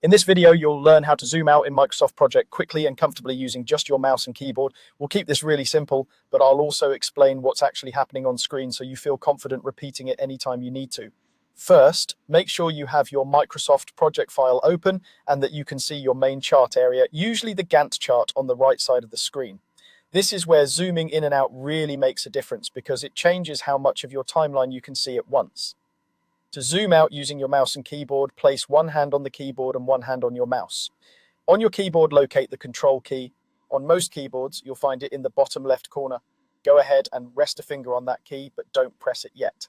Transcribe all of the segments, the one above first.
In this video, you'll learn how to zoom out in Microsoft Project quickly and comfortably using just your mouse and keyboard. We'll keep this really simple, but I'll also explain what's actually happening on screen so you feel confident repeating it anytime you need to. First, make sure you have your Microsoft Project file open and that you can see your main chart area, usually the Gantt chart on the right side of the screen. This is where zooming in and out really makes a difference because it changes how much of your timeline you can see at once. To zoom out using your mouse and keyboard, place one hand on the keyboard and one hand on your mouse. On your keyboard, locate the Control key. On most keyboards, you'll find it in the bottom left corner. Go ahead and rest a finger on that key, but don't press it yet.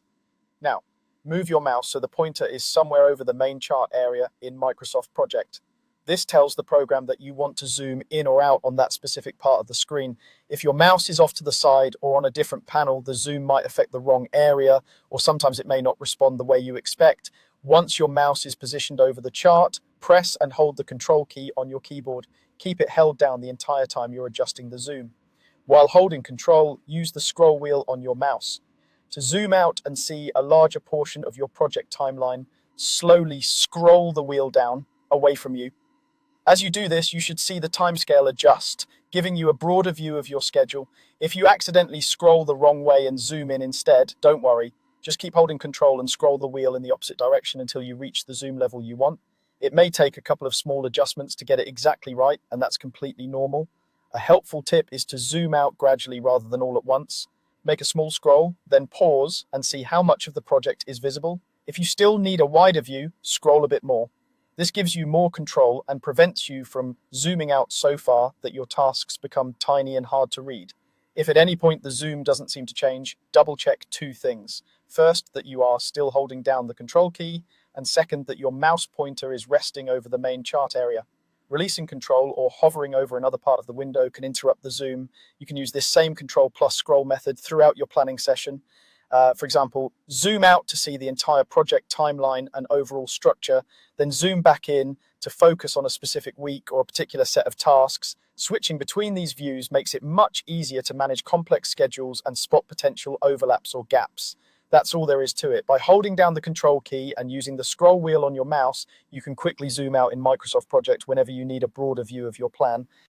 Now, move your mouse so the pointer is somewhere over the main chart area in Microsoft Project. This tells the program that you want to zoom in or out on that specific part of the screen. If your mouse is off to the side or on a different panel, the zoom might affect the wrong area, or sometimes it may not respond the way you expect. Once your mouse is positioned over the chart, press and hold the Control key on your keyboard. Keep it held down the entire time you're adjusting the zoom. While holding Control, use the scroll wheel on your mouse. To zoom out and see a larger portion of your project timeline, slowly scroll the wheel down away from you. As you do this, you should see the timescale adjust, giving you a broader view of your schedule. If you accidentally scroll the wrong way and zoom in instead, don't worry. Just keep holding Control and scroll the wheel in the opposite direction until you reach the zoom level you want. It may take a couple of small adjustments to get it exactly right, and that's completely normal. A helpful tip is to zoom out gradually rather than all at once. Make a small scroll, then pause and see how much of the project is visible. If you still need a wider view, scroll a bit more. This gives you more control and prevents you from zooming out so far that your tasks become tiny and hard to read. If at any point the zoom doesn't seem to change, double check two things. First, that you are still holding down the Control key, and second, that your mouse pointer is resting over the main chart area. Releasing Control or hovering over another part of the window can interrupt the zoom. You can use this same Control plus scroll method throughout your planning session. For example, zoom out to see the entire project timeline and overall structure, then zoom back in to focus on a specific week or a particular set of tasks. Switching between these views makes it much easier to manage complex schedules and spot potential overlaps or gaps. That's all there is to it. By holding down the Control key and using the scroll wheel on your mouse, you can quickly zoom out in Microsoft Project whenever you need a broader view of your plan.